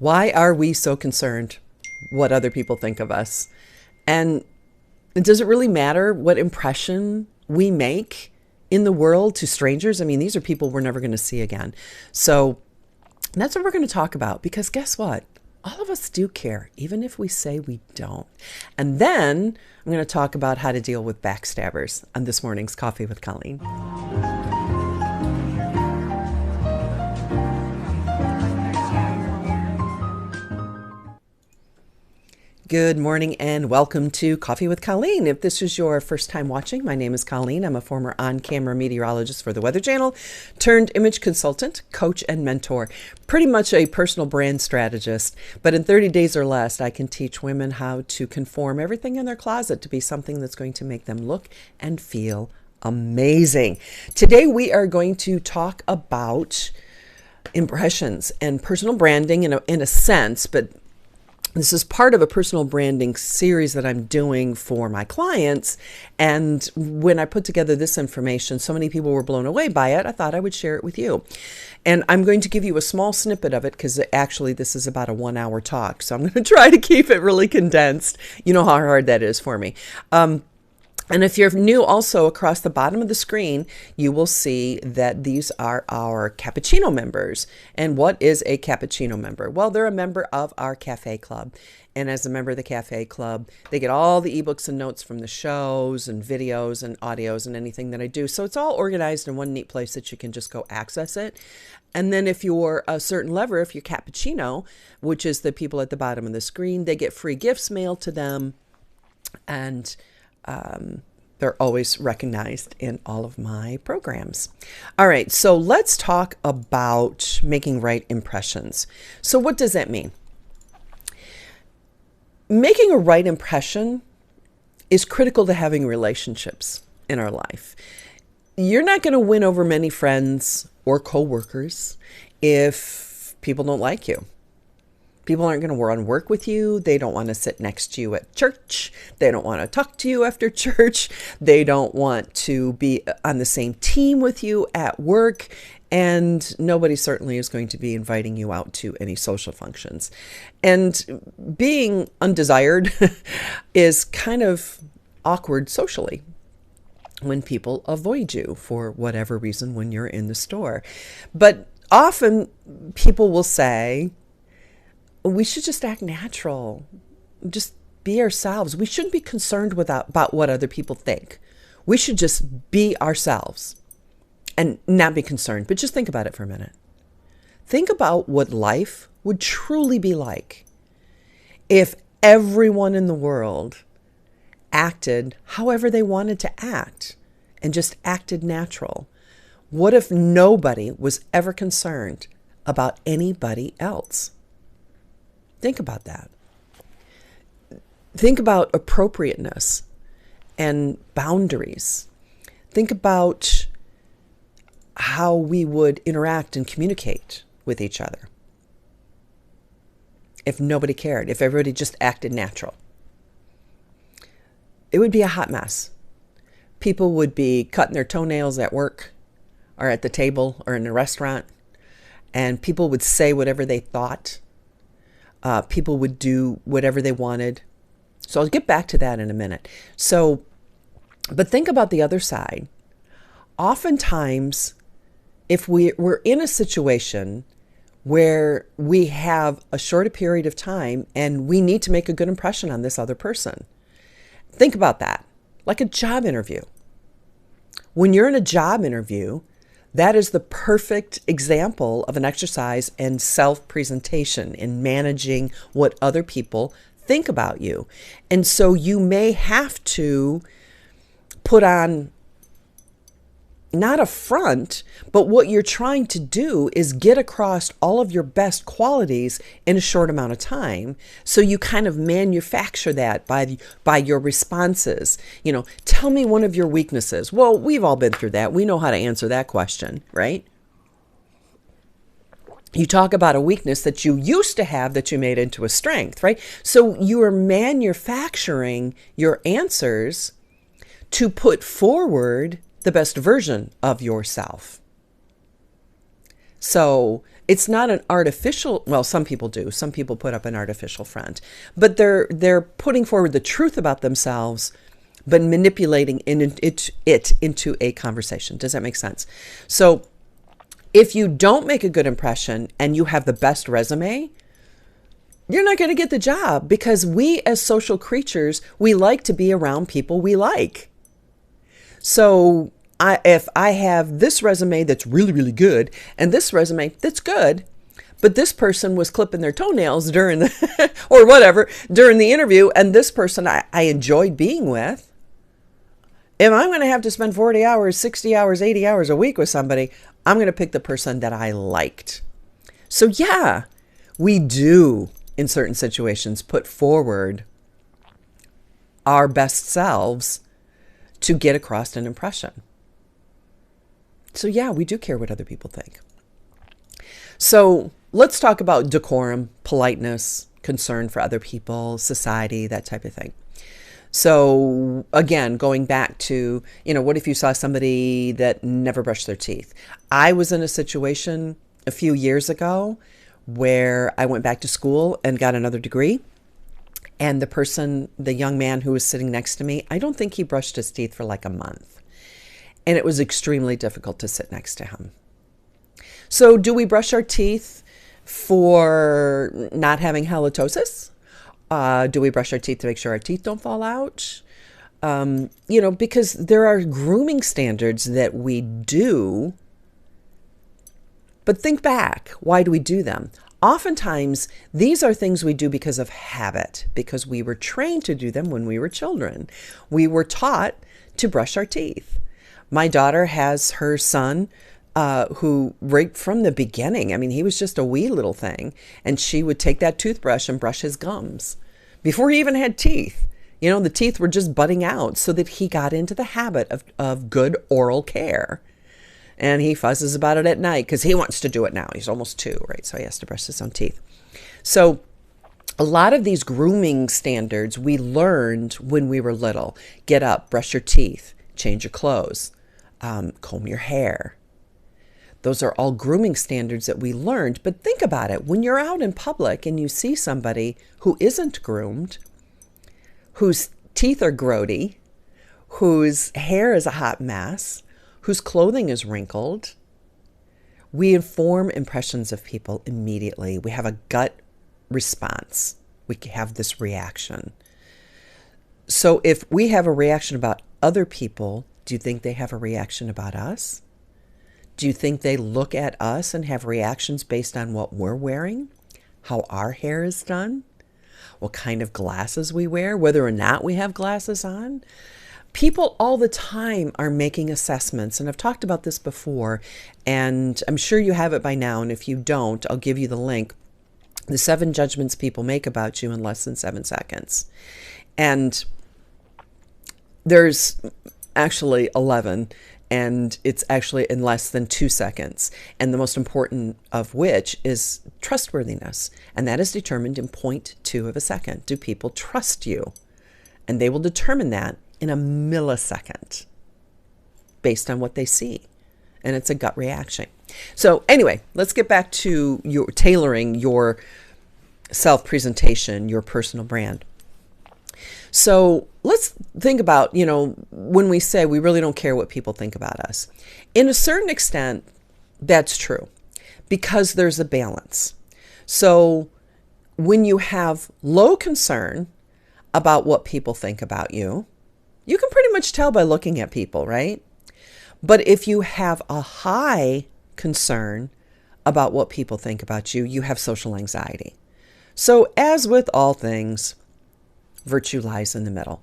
Why are we so concerned what other people think of us? And does it really matter what impression we make in the world to strangers? I mean, these are people we're never going to see again. So that's what we're going to talk about, because guess what? All of us do care, even if we say we don't. And then I'm going to talk about how to deal with backstabbers on this morning's Coffee with Colleen. Good morning and welcome to Coffee with Colleen. If this is your first time watching, my name is Colleen. I'm a former on-camera meteorologist for the Weather Channel, turned image consultant, coach, and mentor. Pretty much a personal brand strategist, but in 30 days or less, I can teach women how to conform everything in their closet to be something that's going to make them look and feel amazing. Today, we are going to talk about impressions and personal branding in a sense, but this is part of a personal branding series that I'm doing for my clients. And when I put together this information, so many people were blown away by it, I thought I would share it with you. And I'm going to give you a small snippet of it because actually this is about a 1-hour talk. So I'm going to try to keep it really condensed. You know how hard that is for me. And if you're new, also across the bottom of the screen, you will see that these are our cappuccino members. And what is a cappuccino member? Well, they're a member of our cafe club. And as a member of the cafe club, they get all the ebooks and notes from the shows and videos and audios and anything that I do. So it's all organized in one neat place that you can just go access it. And then if you're a certain level, if you're cappuccino, which is the people at the bottom of the screen, they get free gifts mailed to them. And they're always recognized in all of my programs. All right, so let's talk about making right impressions. So what does that mean? Making a right impression is critical to having relationships in our life. You're not going to win over many friends or coworkers if people don't like you. People aren't going to want to work with you. They don't want to sit next to you at church. They don't want to talk to you after church. They don't want to be on the same team with you at work. And nobody certainly is going to be inviting you out to any social functions. And being undesired is kind of awkward socially when people avoid you for whatever reason when you're in the store. But often people will say, we should just act natural, just be ourselves. We shouldn't be concerned about what other people think. We should just be ourselves and not be concerned. But just think about it for a minute. Think about what life would truly be like if everyone in the world acted however they wanted to act and just acted natural. What if nobody was ever concerned about anybody else? Think about that. Think about appropriateness and boundaries. Think about how we would interact and communicate with each other if nobody cared, if everybody just acted natural. It would be a hot mess. People would be cutting their toenails at work or at the table or in a restaurant, and people would say whatever they thought. People would do whatever they wanted. So I'll get back to that in a minute. But think about the other side. Oftentimes, if we're in a situation where we have a shorter period of time and we need to make a good impression on this other person, think about that, like a job interview. When you're in a job interview, that is the perfect example of an exercise in self-presentation, in managing what other people think about you. And so you may have to put on not a front, but what you're trying to do is get across all of your best qualities in a short amount of time. So you kind of manufacture that by your responses. You know, tell me one of your weaknesses. Well, we've all been through that. We know how to answer that question, right? You talk about a weakness that you used to have that you made into a strength, right? So you are manufacturing your answers to put forward the best version of yourself. So It's not an artificial, well, some people do. Some people put up an artificial front, but they're putting forward the truth about themselves, but manipulating it into a conversation. Does that make sense? So if you don't make a good impression and you have the best resume, you're not going to get the job, because we as social creatures, we like to be around people we like. So if I have this resume that's really, really good and this resume that's good, but this person was clipping their toenails during the, or whatever, during the interview, and this person I enjoyed being with, if I'm going to have to spend 40 hours, 60 hours, 80 hours a week with somebody, I'm going to pick the person that I liked. So yeah, we do, in certain situations, put forward our best selves to get across an impression. So yeah, we do care what other people think. So let's talk about decorum, politeness, concern for other people, society, that type of thing. So again, going back to, what if you saw somebody that never brushed their teeth? I was in a situation a few years ago where I went back to school and got another degree. And the young man who was sitting next to me, I don't think he brushed his teeth for like a month. And it was extremely difficult to sit next to him. So do we brush our teeth for not having halitosis? Do we brush our teeth to make sure our teeth don't fall out? Because there are grooming standards that we do. But think back, why do we do them? Oftentimes, these are things we do because of habit, because we were trained to do them when we were children. We were taught to brush our teeth. My daughter has her son who right from the beginning, he was just a wee little thing, and she would take that toothbrush and brush his gums before he even had teeth. The teeth were just budding out, so that he got into the habit of good oral care. And he fuzzes about it at night because he wants to do it now. He's almost 2, right? So he has to brush his own teeth. So a lot of these grooming standards we learned when we were little. Get up, brush your teeth, change your clothes, comb your hair. Those are all grooming standards that we learned. But think about it. When you're out in public and you see somebody who isn't groomed, whose teeth are grody, whose hair is a hot mess, whose clothing is wrinkled, we form impressions of people immediately. We have a gut response. We have this reaction. So if we have a reaction about other people, do you think they have a reaction about us? Do you think they look at us and have reactions based on what we're wearing, how our hair is done, what kind of glasses we wear, whether or not we have glasses on? People all the time are making assessments, and I've talked about this before, and I'm sure you have it by now, and if you don't, I'll give you the link. The 7 judgments people make about you in less than 7 seconds. And there's actually 11, and it's actually in less than 2 seconds. And the most important of which is trustworthiness, and that is determined in 0.2 of a second. Do people trust you? And they will determine that in a millisecond based on what they see. And it's a gut reaction. So anyway, let's get back to your tailoring your self-presentation, your personal brand. So let's think about, when we say we really don't care what people think about us. In a certain extent, that's true, because there's a balance. So when you have low concern about what people think about you, you can pretty much tell by looking at people, right? But if you have a high concern about what people think about you, you have social anxiety. So as with all things, virtue lies in the middle.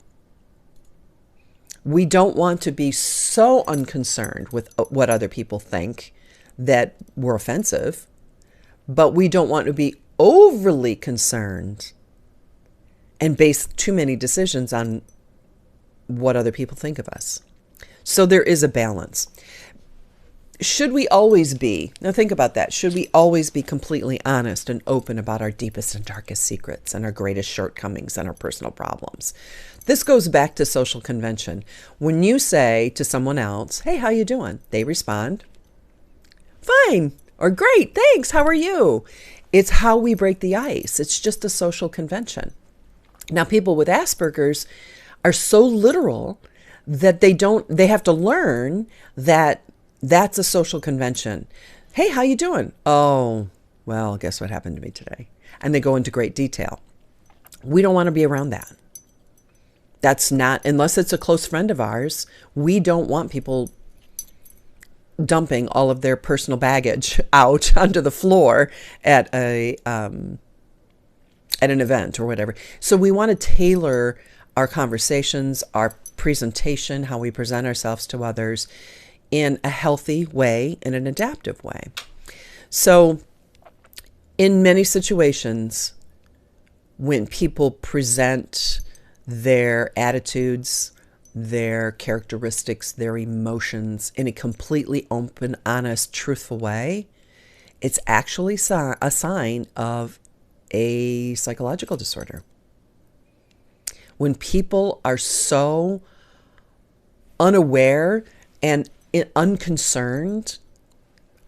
We don't want to be so unconcerned with what other people think that we're offensive, but we don't want to be overly concerned and base too many decisions on what other people think of us. So there is a balance. Should we always be, now think about that, should we always be completely honest and open about our deepest and darkest secrets and our greatest shortcomings and our personal problems? This goes back to social convention. When you say to someone else, hey, how you doing? They respond, fine. or great, thanks, how are you? It's how we break the ice. It's just a social convention. Now, people with Asperger's are so literal that they have to learn that that's a social convention. Hey, how you doing? Oh, well, guess what happened to me today? And they go into great detail. We don't want to be around that. That's not, unless it's a close friend of ours, we don't want people dumping all of their personal baggage out onto the floor at an event or whatever. So we want to tailor our conversations, our presentation, how we present ourselves to others in a healthy way, in an adaptive way. So in many situations, when people present their attitudes, their characteristics, their emotions in a completely open, honest, truthful way, it's actually a sign of a psychological disorder. When people are so unaware and unconcerned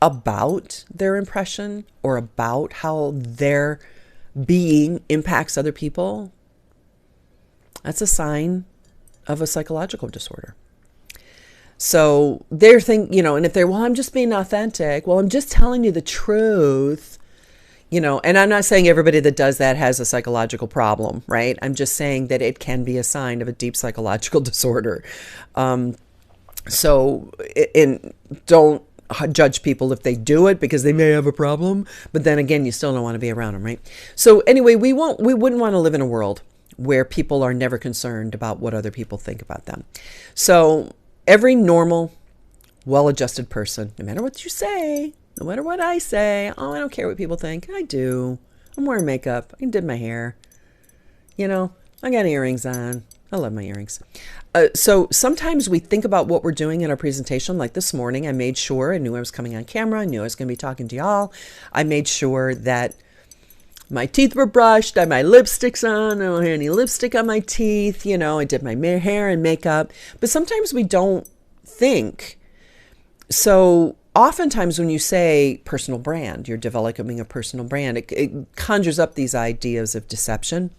about their impression or about how their being impacts other people, that's a sign of a psychological disorder. So they're thinking, and if they're, well, I'm just being authentic. Well, I'm just telling you the truth, and I'm not saying everybody that does that has a psychological problem, right? I'm just saying that it can be a sign of a deep psychological disorder. So don't judge people if they do it because they may have a problem, but then again, you still don't want to be around them, right? So anyway, we wouldn't want to live in a world where people are never concerned about what other people think about them. So every normal, well-adjusted person, no matter what you say, no matter what I say, oh, I don't care what people think. I do. I'm wearing makeup. I did my hair. I got earrings on. I love my earrings. So sometimes we think about what we're doing in our presentation. Like this morning, I made sure I knew I was coming on camera. I knew I was going to be talking to y'all. I made sure that my teeth were brushed. I had my lipsticks on. I don't have any lipstick on my teeth. I did my hair and makeup. But sometimes we don't think. So oftentimes when you say personal brand, you're developing a personal brand, it conjures up these ideas of deception.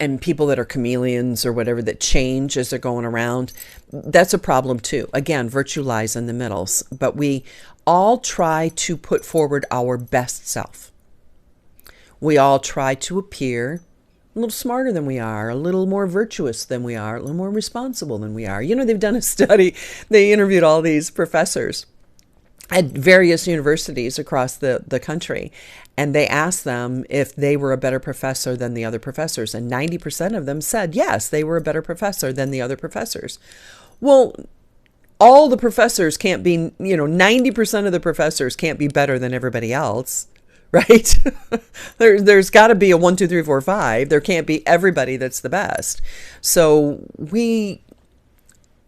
And people that are chameleons or whatever that change as they're going around, that's a problem too. Again, virtue lies in the middles. But we all try to put forward our best self. We all try to appear a little smarter than we are, a little more virtuous than we are, a little more responsible than we are. They've done a study. They interviewed all these professors at various universities across the country. And they asked them if they were a better professor than the other professors. And 90% of them said, yes, they were a better professor than the other professors. Well, all the professors can't be, 90% of the professors can't be better than everybody else, right? There's got to be a 1, 2, 3, 4, 5. There can't be everybody that's the best. So we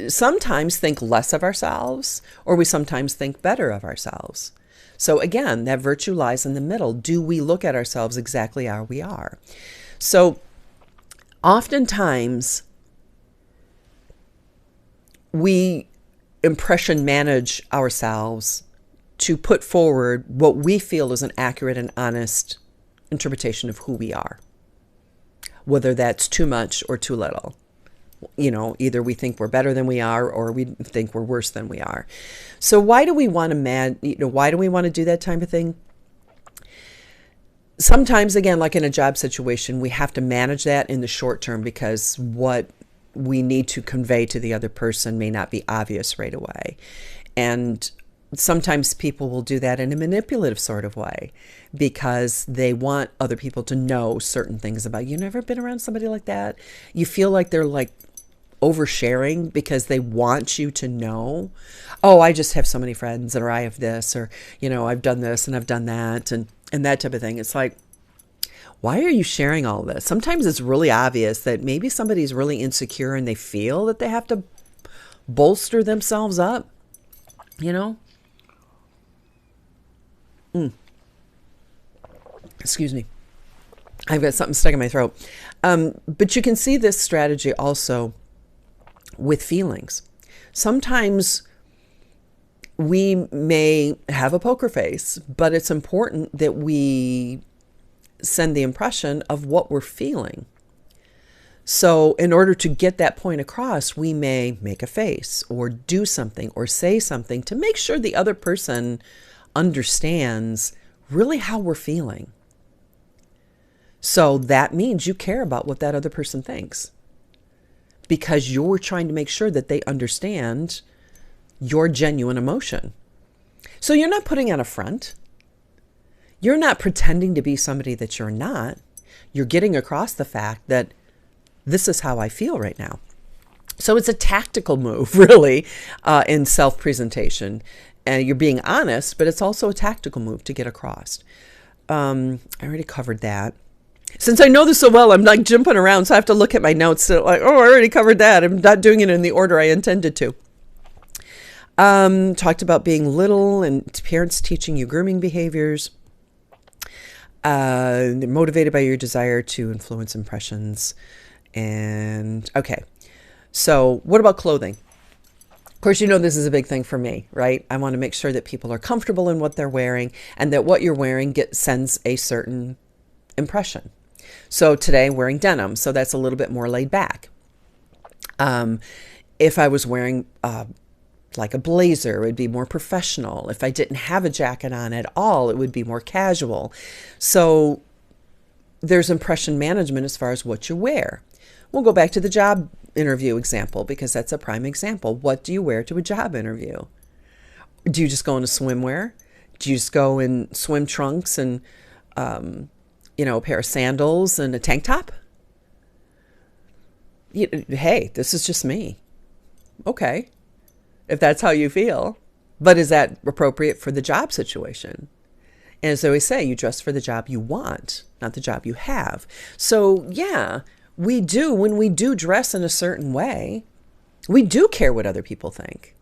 sometimes think less of ourselves, or we sometimes think better of ourselves. So again, that virtue lies in the middle. Do we look at ourselves exactly how we are? So oftentimes we impression manage ourselves to put forward what we feel is an accurate and honest interpretation of who we are, whether that's too much or too little. Either we think we're better than we are, or we think we're worse than we are. So why do we want to why do we want to do that type of thing? Sometimes, again, like in a job situation, we have to manage that in the short term because what we need to convey to the other person may not be obvious right away. And sometimes people will do that in a manipulative sort of way because they want other people to know certain things about you. You've never been around somebody like that? You feel like they're like oversharing because they want you to know, oh, I just have so many friends, or I have this, or, I've done this and I've done that, and that type of thing. It's like, why are you sharing all this? Sometimes it's really obvious that maybe somebody's really insecure and they feel that they have to bolster themselves up, Excuse me. I've got something stuck in my throat. But you can see this strategy also with feelings. Sometimes we may have a poker face, but it's important that we send the impression of what we're feeling. So in order to get that point across, we may make a face or do something or say something to make sure the other person understands really how we're feeling. So that means you care about what that other person thinks, because you're trying to make sure that they understand your genuine emotion. So you're not putting on a front. You're not pretending to be somebody that you're not. You're getting across the fact that this is how I feel right now. So it's a tactical move, really, in self-presentation. You're being honest, but it's also a tactical move to get across. I already covered that. Since I know this so well, I'm like jumping around, so I have to look at my notes. Like, oh, I already covered that. I'm not doing it in the order I intended to. Talked about being little and parents teaching you grooming behaviors. Motivated by your desire to influence impressions. And okay, so what about clothing? Of course, you know this is a big thing for me, right? I want to make sure that people are comfortable in what they're wearing and that what you're wearing sends a certain impression. So today, wearing denim, so that's a little bit more laid back. If I was wearing like a blazer, it would be more professional. If I didn't have a jacket on at all, it would be more casual. So there's impression management as far as what you wear. We'll go back to the job interview example, because that's a prime example. What do you wear to a job interview? Do you just go in a swimwear? Do you just go in swim trunks and, a pair of sandals and a tank top? Hey, this is just me. Okay, if that's how you feel. But is that appropriate for the job situation? And as I always say, you dress for the job you want, not the job you have. So yeah, when we do dress in a certain way, we do care what other people think.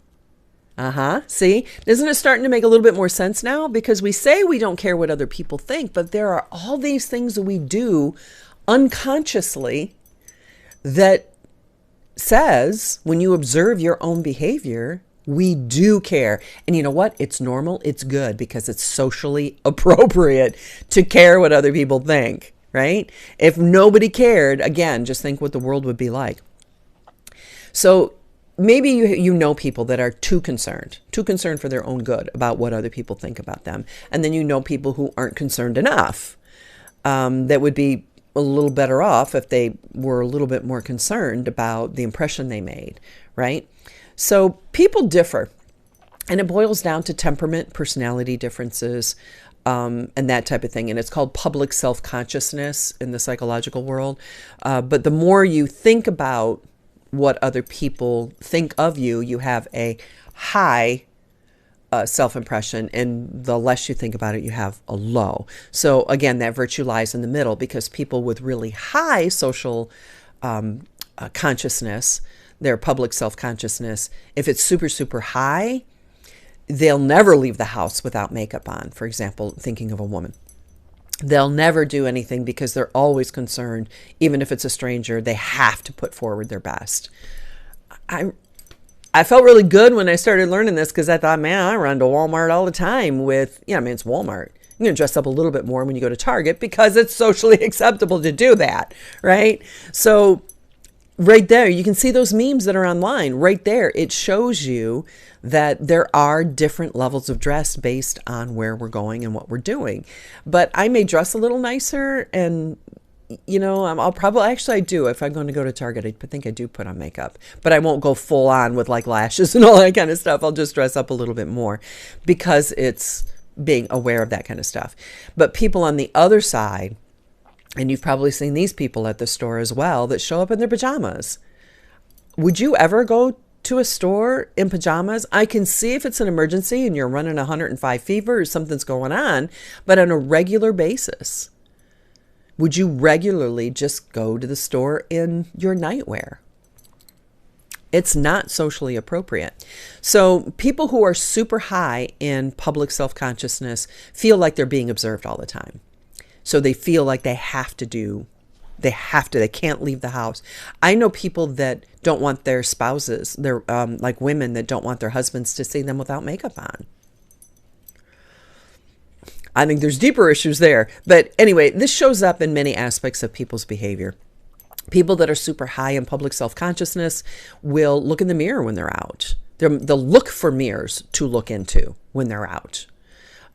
See, isn't it starting to make a little bit more sense now? Because we say we don't care what other people think, but there are all these things that we do unconsciously that says, when you observe your own behavior, we do care. And you know what? It's normal. It's good, because it's socially appropriate to care what other people think, right? If nobody cared, again, just think what the world would be like. So maybe you know people that are too concerned for their own good about what other people think about them. And then you know people who aren't concerned enough, that would be a little better off if they were a little bit more concerned about the impression they made, right? So people differ, and it boils down to temperament, personality differences, and that type of thing. And it's called public self-consciousness in the psychological world. But the more you think about what other people think of you, you have a high self-impression, and the less you think about it, you have a low. So again, that virtue lies in the middle, because people with really high social consciousness, their public self-consciousness, if it's super, super high, they'll never leave the house without makeup on. For example, thinking of a woman. They'll never do anything because they're always concerned, even if it's a stranger, they have to put forward their best. I felt really good when I started learning this, because I thought, man, I run to Walmart all the time with, it's Walmart. You're going to dress up a little bit more when you go to Target, because it's socially acceptable to do that, right? So right there, you can see those memes that are online. Right there, it shows you that there are different levels of dress based on where we're going and what we're doing. But I may dress a little nicer, and I'll probably, actually I do. If I'm going to go to Target, I think I do put on makeup, but I won't go full on with like lashes and all that kind of stuff. I'll just dress up a little bit more, because it's being aware of that kind of stuff. But people on the other side, and you've probably seen these people at the store as well, that show up in their pajamas. Would you ever go to a store in pajamas? I can see if it's an emergency and you're running 105 fever or something's going on, but on a regular basis, would you regularly just go to the store in your nightwear? It's not socially appropriate. So people who are super high in public self-consciousness feel like they're being observed all the time. So they feel like they have to do They have to. They can't leave the house. I know people that don't want their spouses, they're like women that don't want their husbands to see them without makeup on. I think there's deeper issues there. But anyway, this shows up in many aspects of people's behavior. People that are super high in public self-consciousness will look in the mirror when they're out. They'll look for mirrors to look into when they're out.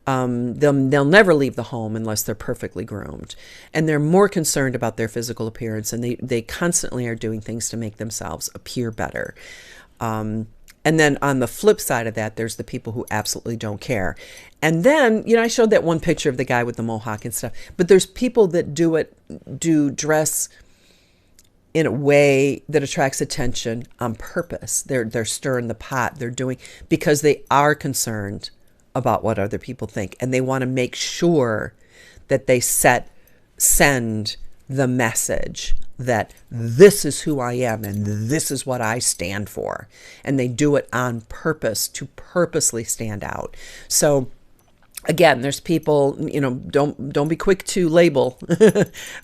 They'll never leave the home unless they're perfectly groomed. And they're more concerned about their physical appearance, and they constantly are doing things to make themselves appear better. And then on the flip side of that, there's the people who absolutely don't care. And then, I showed that one picture of the guy with the mohawk and stuff, but there's people that do dress in a way that attracts attention on purpose. They're stirring the pot. They're doing because they are concerned about what other people think, and they want to make sure that they send the message that this is who I am and this is what I stand for. And they do it on purpose to purposely stand out. So again, there's people, don't be quick to label,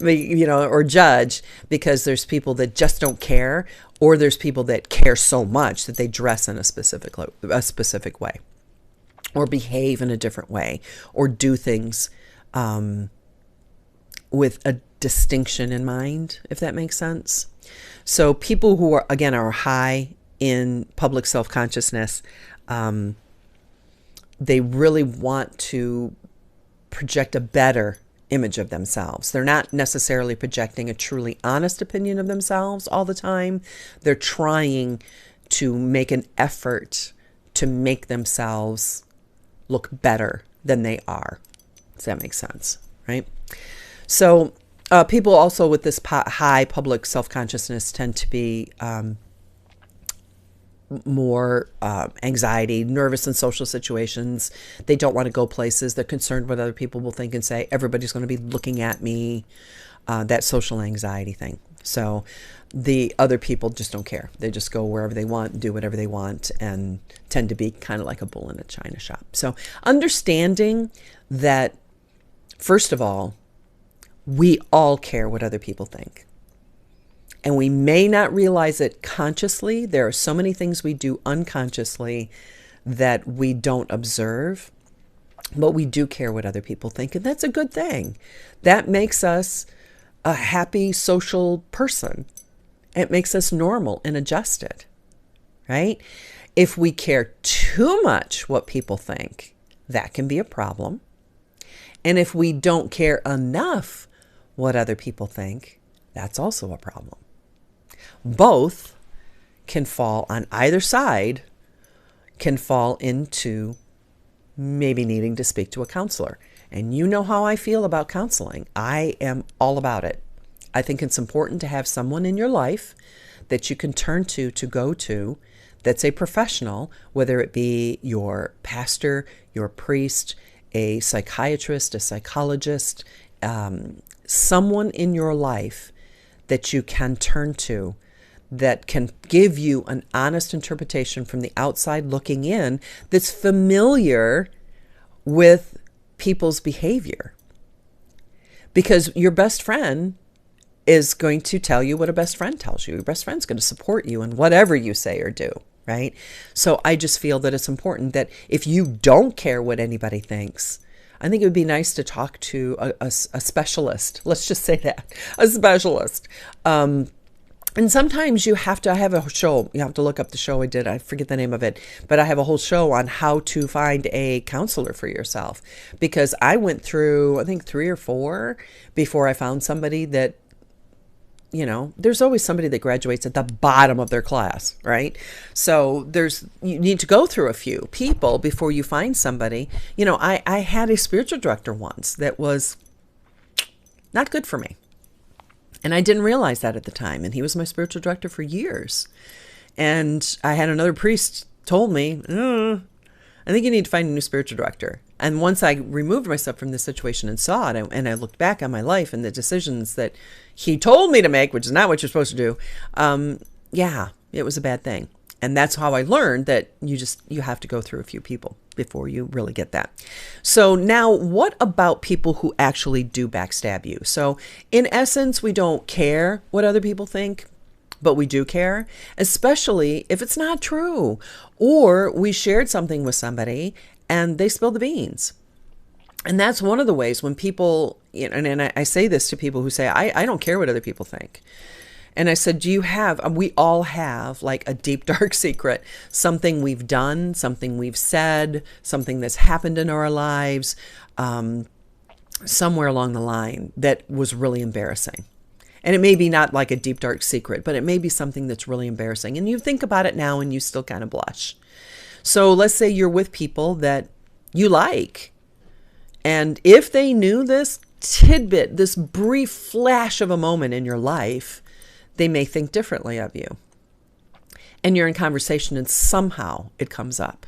or judge, because there's people that just don't care, or there's people that care so much that they dress in a specific way, or behave in a different way, or do things with a distinction in mind, if that makes sense. So people who are high in public self-consciousness, they really want to project a better image of themselves. They're not necessarily projecting a truly honest opinion of themselves all the time. They're trying to make an effort to make themselves look better than they are. Does that make sense? Right? So people also with this high public self-consciousness tend to be more anxiety, nervous in social situations. They don't want to go places. They're concerned what other people will think and say. Everybody's going to be looking at me. That social anxiety thing. So the other people just don't care. They just go wherever they want, do whatever they want, and tend to be kind of like a bull in a china shop. So understanding that, first of all, we all care what other people think. And we may not realize it consciously. There are so many things we do unconsciously that we don't observe, but we do care what other people think. And that's a good thing. That makes us a happy social person. It makes us normal and adjusted, right? If we care too much what people think, that can be a problem. And if we don't care enough what other people think, that's also a problem. Both can fall on either side, can fall into maybe needing to speak to a counselor. And you know how I feel about counseling. I am all about it. I think it's important to have someone in your life that you can turn to go to, that's a professional, whether it be your pastor, your priest, a psychiatrist, a psychologist, someone in your life that you can turn to that can give you an honest interpretation from the outside looking in that's familiar with people's behavior. Because your best friend is going to tell you what a best friend tells you. Your best friend's going to support you in whatever you say or do, right? So I just feel that it's important that if you don't care what anybody thinks, I think it would be nice to talk to a specialist. Let's just say that, a specialist. And sometimes you have to, I have a show, you have to look up the show I did, I forget the name of it, but I have a whole show on how to find a counselor for yourself. Because I went through, I think 3 or 4 before I found somebody that, there's always somebody that graduates at the bottom of their class, right? So you need to go through a few people before you find somebody. I had a spiritual director once that was not good for me. And I didn't realize that at the time. And he was my spiritual director for years. And I had another priest told me, I think you need to find a new spiritual director. And once I removed myself from this situation and saw it, and I looked back on my life and the decisions that he told me to make, which is not what you're supposed to do, it was a bad thing. And that's how I learned that you have to go through a few people. before you really get that. So now, what about people who actually do backstab you? So in essence, we don't care what other people think, but we do care, especially if it's not true, or we shared something with somebody and they spilled the beans. And that's one of the ways when people, you know, and I say this to people who say, I don't care what other people think. And I said, we all have like a deep, dark secret, something we've done, something we've said, something that's happened in our lives, somewhere along the line that was really embarrassing. And it may be not like a deep, dark secret, but it may be something that's really embarrassing. And you think about it now and you still kind of blush. So let's say you're with people that you like. And if they knew this tidbit, this brief flash of a moment in your life, they may think differently of you. And you're in conversation and somehow it comes up.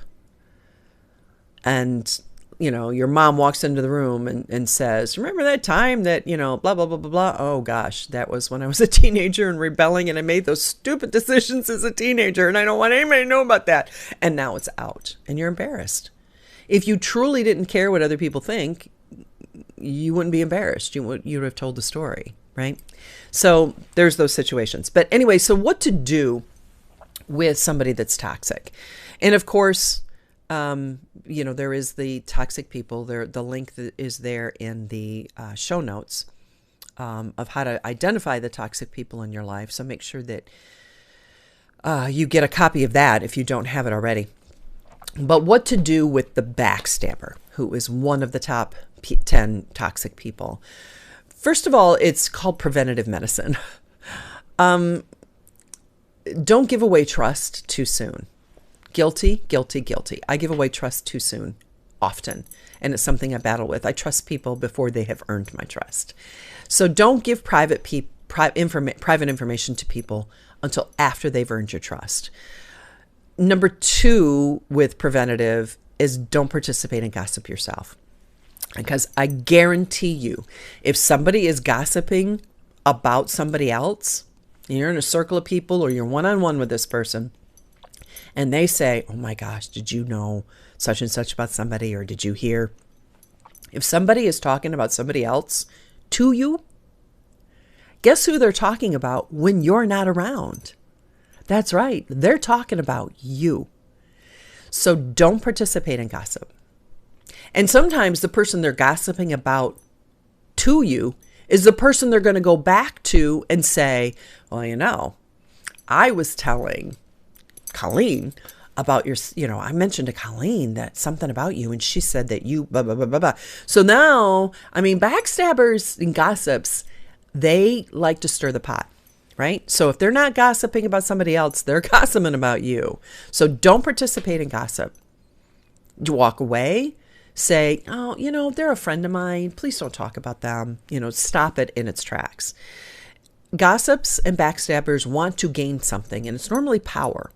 And, you know, your mom walks into the room and says, remember that time that, you know, blah, blah, blah, blah, blah. Oh, gosh, that was when I was a teenager and rebelling and I made those stupid decisions as a teenager and I don't want anybody to know about that. And now it's out and you're embarrassed. If you truly didn't care what other people think, you wouldn't be embarrassed. You would have told the story, right? So there's those situations. But anyway, so what to do with somebody that's toxic? And of course, you know, there is the toxic people there. The link that is there in the show notes of how to identify the toxic people in your life. So make sure that you get a copy of that if you don't have it already. But what to do with the backstabber, who is one of the top 10 toxic people? First of all, it's called preventative medicine. Don't give away trust too soon. Guilty, guilty, guilty. I give away trust too soon, often. And it's something I battle with. I trust people before they have earned my trust. So don't give private information to people until after they've earned your trust. Number 2 with preventative is don't participate in gossip yourself. Because I guarantee you, if somebody is gossiping about somebody else, you're in a circle of people or you're one-on-one with this person, and they say, oh my gosh, did you know such and such about somebody, or did you hear? If somebody is talking about somebody else to you, guess who they're talking about when you're not around? That's right. They're talking about you. So don't participate in gossip. And sometimes the person they're gossiping about to you is the person they're going to go back to and say, well, you know, I was telling Colleen about your, you know, I mentioned to Colleen that something about you and she said that you blah, blah, blah, blah, blah. So now, I mean, backstabbers and gossips, they like to stir the pot. Right? So if they're not gossiping about somebody else, they're gossiping about you. So don't participate in gossip. You walk away, say, oh, you know, they're a friend of mine. Please don't talk about them. You know, stop it in its tracks. Gossips and backstabbers want to gain something, and it's normally power.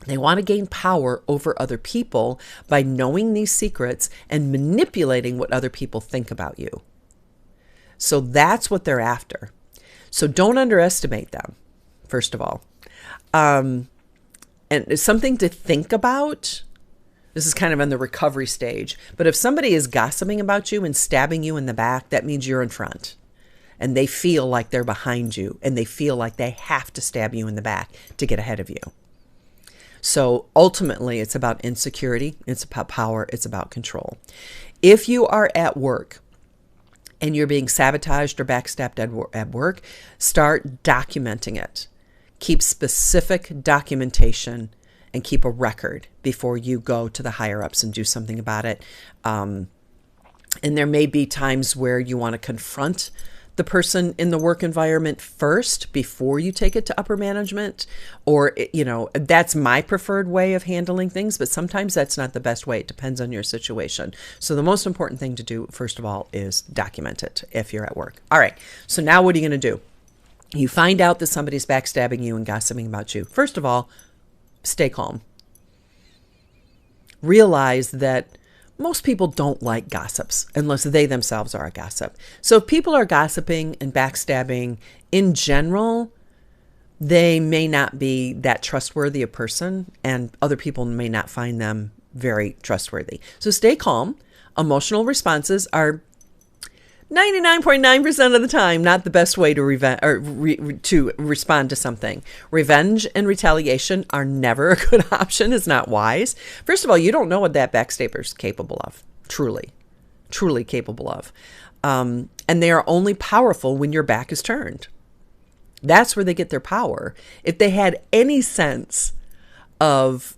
They want to gain power over other people by knowing these secrets and manipulating what other people think about you. So that's what they're after. So don't underestimate them, first of all. And it's something to think about. This is kind of in the recovery stage. But if somebody is gossiping about you and stabbing you in the back, that means you're in front. And they feel like they're behind you. And they feel like they have to stab you in the back to get ahead of you. So ultimately, it's about insecurity. It's about power. It's about control. If you are at work, and you're being sabotaged or backstabbed at work, start documenting it. Keep specific documentation and keep a record before you go to the higher ups and do something about it. And there may be times where you want to confront the person in the work environment first before you take it to upper management, or, you know, that's my preferred way of handling things, but sometimes that's not the best way. It depends on your situation. So the most important thing to do, first of all, is document it if you're at work. All right. So now what are you going to do? You find out that somebody's backstabbing you and gossiping about you. First of all, stay calm. Realize that most people don't like gossips unless they themselves are a gossip. So if people are gossiping and backstabbing in general, they may not be that trustworthy a person, and other people may not find them very trustworthy. So stay calm. Emotional responses are 99.9% of the time not the best way to respond to something. Revenge and retaliation are never a good option. It's not wise. First of all, you don't know what that backstabber is capable of. Truly capable of. And they are only powerful when your back is turned. That's where they get their power. If they had any sense of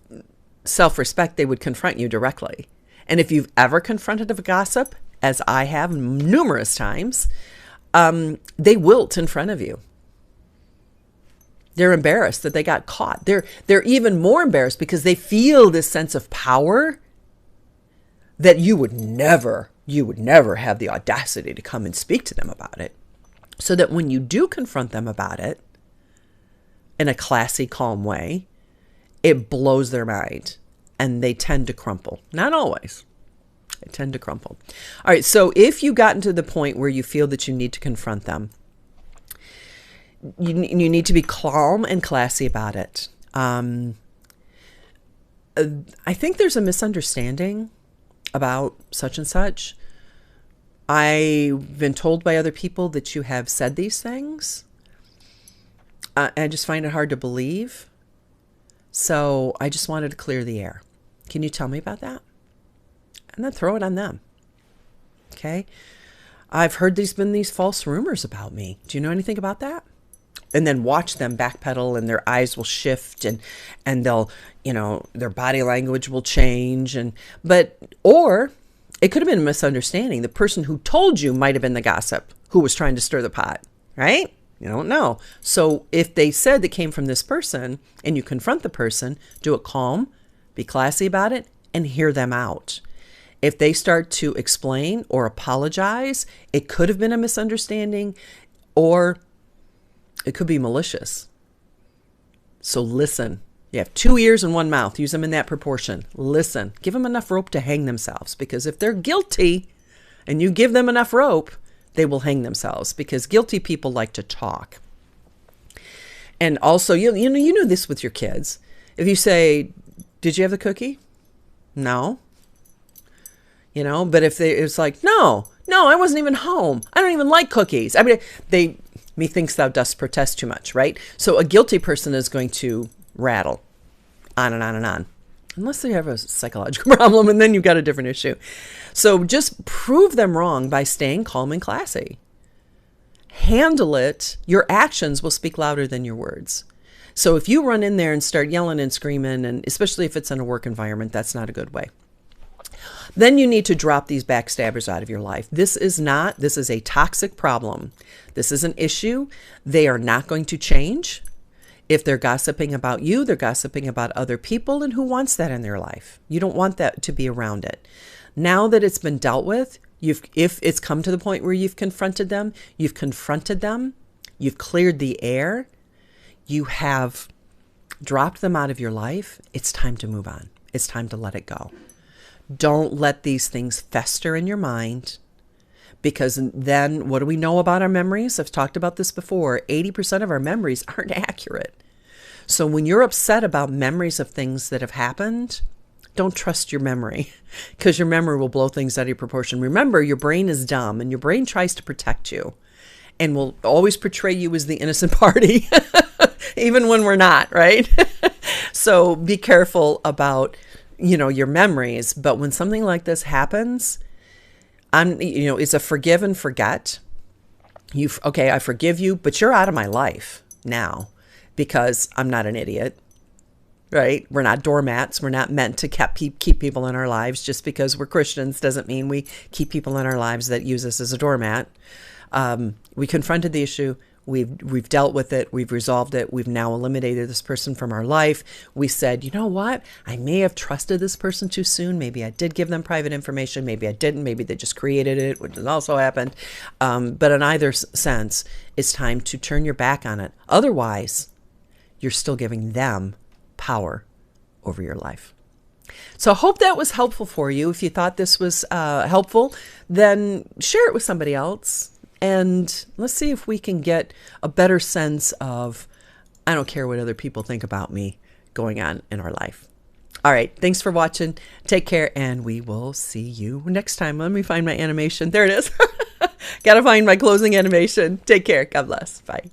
self-respect, they would confront you directly. And if you've ever confronted a gossip, as I have numerous times, they wilt in front of you. They're embarrassed that they got caught. They're even more embarrassed because they feel this sense of power that you would never have the audacity to come and speak to them about it. So that when you do confront them about it in a classy, calm way, it blows their mind and they tend to crumple. Not always. They tend to crumple. All right. So if you've gotten to the point where you feel that you need to confront them, you need to be calm and classy about it. I think there's a misunderstanding about such and such. I've been told by other people that you have said these things. I just find it hard to believe. So I just wanted to clear the air. Can you tell me about that? And then throw it on them. Okay. I've heard there's been these false rumors about me. Do you know anything about that? And then watch them backpedal and their eyes will shift and they'll, their body language will change. Or it could have been a misunderstanding. The person who told you might have been the gossip who was trying to stir the pot, right? You don't know. So if they said that came from this person and you confront the person, do it calm, be classy about it, and hear them out. If they start to explain or apologize, it could have been a misunderstanding or it could be malicious. So listen. You have 2 ears and 1 mouth. Use them in that proportion. Listen. Give them enough rope to hang themselves, because if they're guilty and you give them enough rope, they will hang themselves, because guilty people like to talk. And also, you know this with your kids. If you say, "Did you have the cookie?" No. But if it's like, no, I wasn't even home. I don't even like cookies. I mean, methinks thou dost protest too much, right? So a guilty person is going to rattle on and on and on, unless they have a psychological problem, and then you've got a different issue. So just prove them wrong by staying calm and classy. Handle it. Your actions will speak louder than your words. So if you run in there and start yelling and screaming, and especially if it's in a work environment, that's not a good way. Then you need to drop these backstabbers out of your life. This is a toxic problem. This is an issue. They are not going to change. If they're gossiping about you, they're gossiping about other people, and who wants that in their life? You don't want that to be around it. Now that it's been dealt with, if it's come to the point where you've confronted them, you've cleared the air, you have dropped them out of your life, it's time to move on. It's time to let it go. Don't let these things fester in your mind, because then what do we know about our memories? I've talked about this before. 80% of our memories aren't accurate. So when you're upset about memories of things that have happened, don't trust your memory, because your memory will blow things out of proportion. Remember, your brain is dumb, and your brain tries to protect you and will always portray you as the innocent party, even when we're not, right? So be careful about your memories. But when something like this happens, it's a forgive and forget. I forgive you, but you're out of my life now, because I'm not an idiot, right? We're not doormats. We're not meant to keep people in our lives. Just because we're Christians doesn't mean we keep people in our lives that use us as a doormat. We confronted the issue. We've dealt with it. We've resolved it. We've now eliminated this person from our life. We said, you know what? I may have trusted this person too soon. Maybe I did give them private information. Maybe I didn't. Maybe they just created it, which has also happened. But in either sense, it's time to turn your back on it. Otherwise, you're still giving them power over your life. So I hope that was helpful for you. If you thought this was helpful, then share it with somebody else. And let's see if we can get a better sense of, I don't care what other people think about me going on in our life. All right. Thanks for watching. Take care, and we will see you next time. Let me find my animation. There it is. Got to find my closing animation. Take care. God bless. Bye.